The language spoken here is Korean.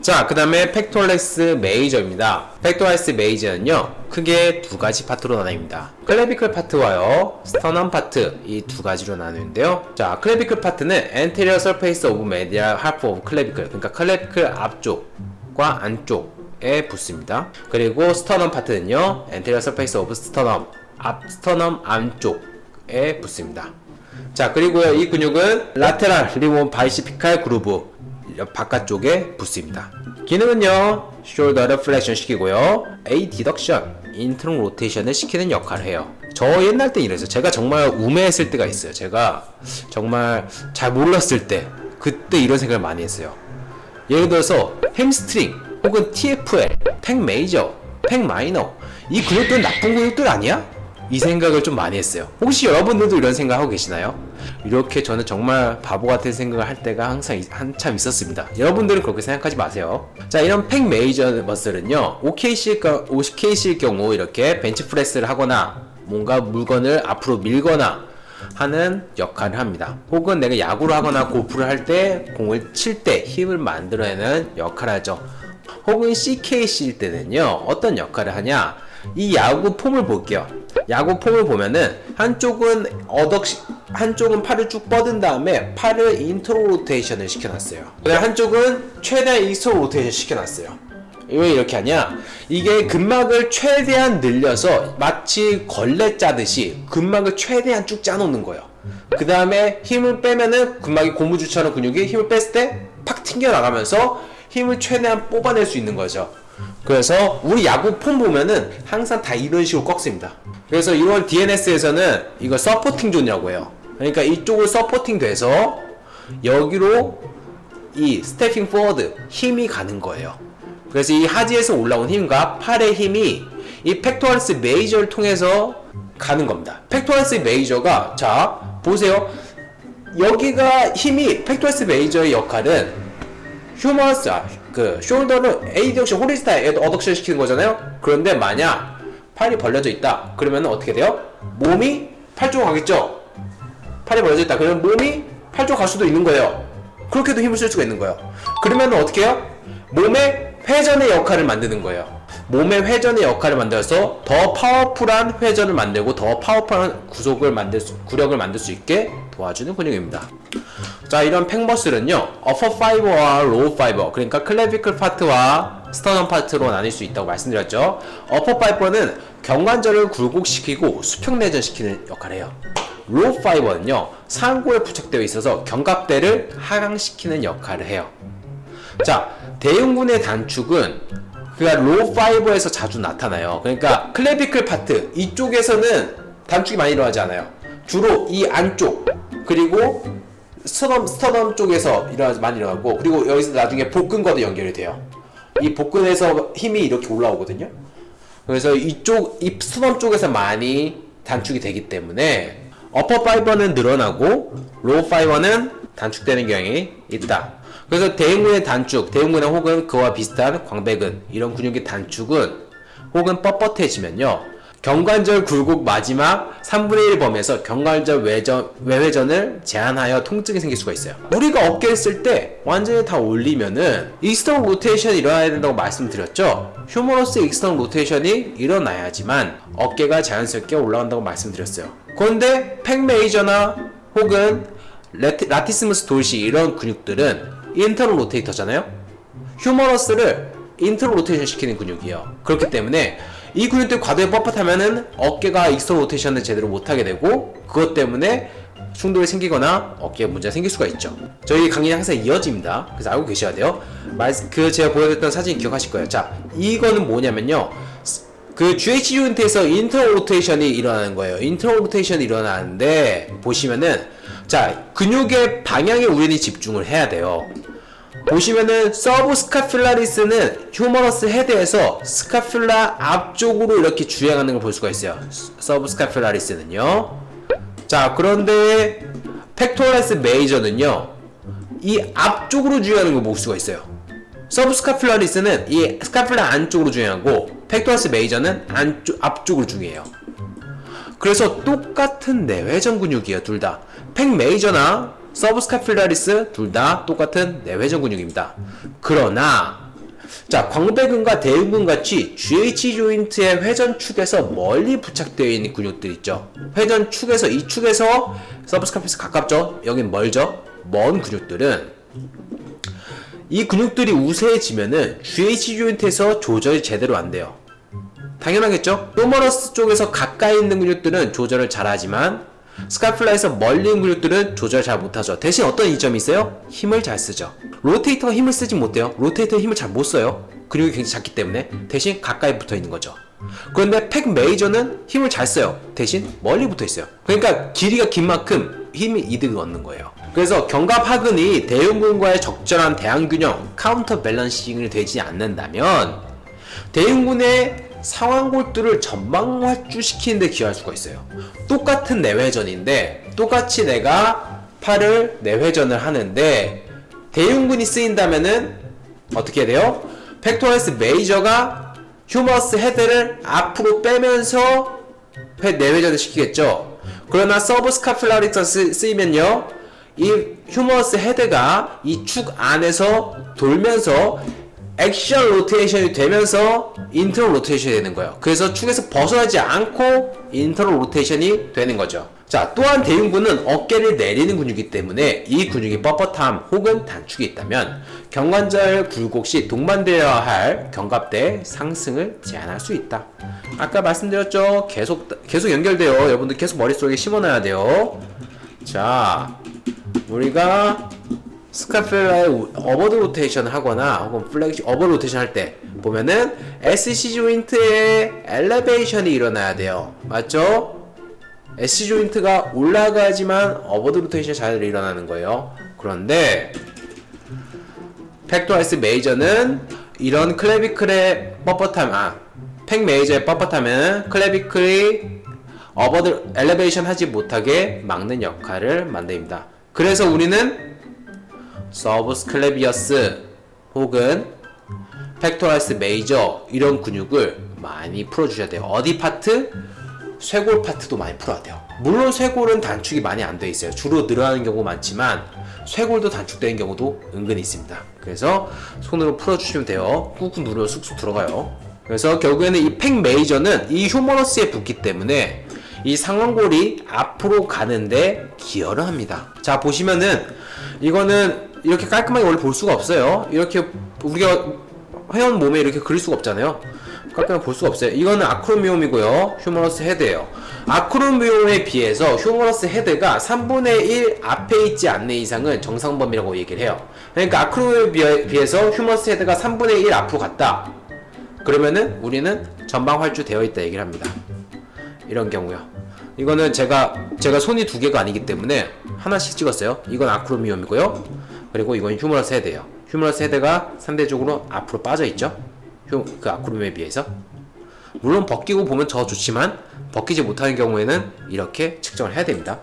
자, 그 다음에 팩토럴리스 메이저입니다. 팩토럴리스 메이저는요, 크게 두 가지 파트로 나뉩니다. 클래비클 파트와요, 스터넘 파트, 이 두 가지로 나누는데요. 자, 클래비클 파트는 anterior surface of medial half of clavicle, 그러니까 클래비클 앞쪽과 안쪽에 붙습니다. 그리고 스터넘 파트는요, anterior surface of sternum, 스터넘 안쪽에 붙습니다. 자, 그리고요, 이 근육은 lateral limb bicuspidal groove, 바깥쪽에 붙습니다. 기능은요, shoulder를 플렉션 시키고요, adduction, internal rotation을 시키는 역할을 해요. 저 옛날 때 이랬어요. 제가 정말 우매했을 때가 있어요. 제가 정말 잘 몰랐을 때, 그때 이런 생각을 많이 했어요. 예를 들어서 햄스트링 혹은 TFL, 팩 메이저, 팩 마이너, 이 근육들은 나쁜 근육들 아니야? 이 생각을 좀 많이 했어요. 혹시 여러분들도 이런 생각 하고 계시나요? 이렇게 저는 정말 바보 같은 생각을 할 때가 항상 한참 있었습니다. 여러분들은 그렇게 생각하지 마세요. 자, 이런 팩 메이저 머슬은요, OKC일 경우 이렇게 벤치프레스를 하거나 뭔가 물건을 앞으로 밀거나 하는 역할을 합니다. 혹은 내가 야구를 하거나 골프를 할 때 공을 칠 때 힘을 만들어내는 역할을 하죠. 혹은 CKC일 때는요, 어떤 역할을 하냐, 이 야구 폼을 볼게요. 야구 폼을 보면은 한쪽은 팔을 쭉 뻗은 다음에 팔을 인트로 로테이션을 시켜놨어요. 그다음 한쪽은 최대한 익스트로 로테이션 시켜놨어요. 왜 이렇게 하냐? 이게 근막을 최대한 늘려서 마치 걸레 짜듯이 근막을 최대한 쭉 짜놓는 거예요. 그 다음에 힘을 빼면은 근막이 고무줄처럼 근육이 힘을 뺐을 때 팍 튕겨나가면서 힘을 최대한 뽑아낼 수 있는 거죠. 그래서 우리 야구 폼 보면은 항상 다 이런 식으로 꺾습니다. 그래서 이걸 DNS에서는 이걸 서포팅 존이라고 해요. 그러니까 이쪽을 서포팅 돼서 여기로 이 스태핑 포워드 힘이 가는 거예요. 그래서 이 하지에서 올라온 힘과 팔의 힘이 이 팩토럴리스 메이저를 통해서 가는 겁니다. 팩토럴리스 메이저가, 자 보세요, 여기가 힘이, 팩토럴리스 메이저의 역할은 휴머러스, 숄더는 에이덕션, 호리스타일 어덕션 시키는 거잖아요. 그런데 만약 팔이 벌려져 있다, 그러면 어떻게 돼요? 몸이 팔 쪽으로 가겠죠? 팔이 벌려져 있다, 그러면 몸이 팔 쪽으로 갈 수도 있는 거예요. 그렇게도 힘을 쓸 수가 있는 거예요. 그러면 어떻게 해요? 몸의 회전의 역할을 만드는 거예요. 몸의 회전의 역할을 만들어서 더 파워풀한 회전을 만들고 더 파워풀한 구력을 만들 수 있게 도와주는 근육입니다. 자, 이런 팩머슬은요, 어퍼 파이버와 로우 파이버, 그러니까 클래비클 파트와 스터넘 파트로 나뉠 수 있다고 말씀드렸죠. 어퍼 파이버는 경관절을 굴곡시키고 수평 내전시키는 역할을 해요. 로우 파이버는요, 상고에 부착되어 있어서 견갑대를 하강시키는 역할을 해요. 자, 대흉근의 단축은 그러니까 로우 파이버에서 자주 나타나요. 그러니까 클래비클 파트 이쪽에서는 단축이 많이 일어나지 않아요. 주로 이 안쪽, 그리고 스터넘 쪽에서 많이 일어나고, 그리고 여기서 나중에 복근과도 연결이 돼요. 이 복근에서 힘이 이렇게 올라오거든요. 그래서 이 스터넘 쪽에서 많이 단축이 되기 때문에 어퍼 파이버는 늘어나고 로우 파이버는 단축되는 경향이 있다. 그래서 대흉근의 단축, 대흉근의 혹은 그와 비슷한 광배근, 이런 근육의 단축은 혹은 뻣뻣해지면요, 경관절 굴곡 마지막 3분의 1 범위에서 경관절 외회전을 제한하여 통증이 생길 수가 있어요. 우리가 어깨를 쓸 때 완전히 다 올리면은 익스터널 로테이션이 일어나야 된다고 말씀드렸죠. 휴머러스 익스터널 로테이션이 일어나야지만 어깨가 자연스럽게 올라간다고 말씀드렸어요. 그런데 팩 메이저나 혹은 라티스무스 돌시, 이런 근육들은 인터널 로테이터잖아요. 휴머러스를 인터널 로테이션 시키는 근육이에요. 그렇기 때문에 이 근육들이 과도히 뻣뻣하면은 어깨가 익스터널 로테이션을 제대로 못하게 되고, 그것 때문에 충돌이 생기거나 어깨에 문제가 생길 수가 있죠. 저희 강의는 항상 이어집니다. 그래서 알고 계셔야 돼요. 제가 보여드렸던 사진 기억하실 거예요. 자, 이거는 뭐냐면요, 그 GH 조인트에서 인터널 로테이션이 일어나는 거예요. 인터널 로테이션이 일어나는데 보시면은, 자, 근육의 방향에 우연히 집중을 해야 돼요. 보시면은 서브스카필라리스는 휴머러스 헤드에서 스카필라 앞쪽으로 이렇게 주행하는 걸 볼 수가 있어요. 서브스카필라리스는요. 자, 그런데 팩토럴리스 메이저는요, 이 앞쪽으로 주행하는 걸 볼 수가 있어요. 서브스카필라리스는 이 스카필라 안쪽으로 주행하고, 팩토럴리스 메이저는 앞쪽으로 주행해요. 그래서 똑같은 내회전 근육이에요, 둘 다. 팩 메이저나 서브스카필라리스 둘 다 똑같은 내회전 근육입니다. 그러나 자, 광배근과 대흉근 같이 GH 조인트의 회전축에서 멀리 부착되어 있는 근육들 있죠. 회전축에서 이 축에서 서브스카피스 가깝죠. 여긴 멀죠. 먼 근육들은 이 근육들이 우세해지면은 GH 조인트에서 조절이 제대로 안 돼요. 당연하겠죠? 휴머러스 쪽에서 가까이 있는 근육들은 조절을 잘하지만 스카플라에서 멀리 있는 근육들은 조절 잘 못하죠. 대신 어떤 이점이 있어요? 힘을 잘 쓰죠. 로테이터가 힘을 쓰지 못해요. 로테이터가 힘을 잘 못 써요. 근육이 굉장히 작기 때문에. 대신 가까이 붙어 있는 거죠. 그런데 팩 메이저는 힘을 잘 써요. 대신 멀리 붙어 있어요. 그러니까 길이가 긴 만큼 힘이 이득을 얻는 거예요. 그래서 견갑하근이 대흉근과의 적절한 대항균형, 카운터 밸런싱이 되지 않는다면 대흉근의 상완골두를 전방 활주시키는 데 기여할 수가 있어요. 똑같은 내회전인데 똑같이 내가 팔을 내회전을 하는데 대흉근이 쓰인다면은 어떻게 해야 돼요? 팩토럴스 메이저가 휴머러스 헤드를 앞으로 빼면서 내회전을 시키겠죠. 그러나 서브스카플라리스 쓰이면요, 이 휴머러스 헤드가 이 축 안에서 돌면서 액션 로테이션이 되면서 인터럴 로테이션이 되는 거예요. 그래서 축에서 벗어나지 않고 인터럴 로테이션이 되는 거죠. 자, 또한 대흉근은 어깨를 내리는 근육이기 때문에 이 근육이 뻣뻣함 혹은 단축이 있다면 경관절 굴곡 시 동반되어야 할 견갑대 상승을 제한할 수 있다. 아까 말씀드렸죠? 계속 연결돼요. 여러분들 계속 머릿속에 심어놔야 돼요. 자, 우리가 스카펠라의 어버드 로테이션 하거나 혹은 플렉시 어버드 로테이션 할 때 보면은 SC 조인트의 엘리베이션이 일어나야 돼요. 맞죠? SC 조인트가 올라가지만 어버드 로테이션이 잘 일어나는 거예요. 그런데 팩토럴스 메이저는 이런 클래비클의 뻣뻣함, 팩 메이저의 뻣뻣함은 클래비클이 어버드 엘리베이션 하지 못하게 막는 역할을 만듭니다. 그래서 우리는 서브스클레비어스 혹은 팩토럴스 메이저 이런 근육을 많이 풀어주셔야 돼요. 어디 파트? 쇄골 파트도 많이 풀어야 돼요. 물론 쇄골은 단축이 많이 안 돼 있어요. 주로 늘어나는 경우 많지만 쇄골도 단축되는 경우도 은근히 있습니다. 그래서 손으로 풀어주시면 돼요. 꾹꾹 누르면 쑥쑥 들어가요. 그래서 결국에는 이 팩 메이저는 이 휴머러스에 붙기 때문에 이 상완골이 앞으로 가는데 기여를 합니다. 자, 보시면은 이거는 이렇게 깔끔하게 원래 볼 수가 없어요. 이렇게 우리가 회원 몸에 이렇게 그릴 수가 없잖아요. 깔끔하게 볼 수가 없어요. 이거는 아크로미옴이고요. 휴머러스 헤드예요. 아크로미옴에 비해서 휴머러스 헤드가 3분의 1 앞에 있지 않는 이상은 정상 범위라고 얘기를 해요. 그러니까 아크로미옴에 비해서 휴머러스 헤드가 3분의 1 앞으로 갔다. 그러면은 우리는 전방 활주 되어 있다 얘기를 합니다. 이런 경우요. 이거는 제가 손이 두 개가 아니기 때문에 하나씩 찍었어요. 이건 아크로미옴이고요. 그리고 이건 휴머러스 헤드예요. 휴머러스 헤드가 상대적으로 앞으로 빠져 있죠. 그 아크로미옴에 비해서. 물론 벗기고 보면 더 좋지만 벗기지 못하는 경우에는 이렇게 측정을 해야 됩니다.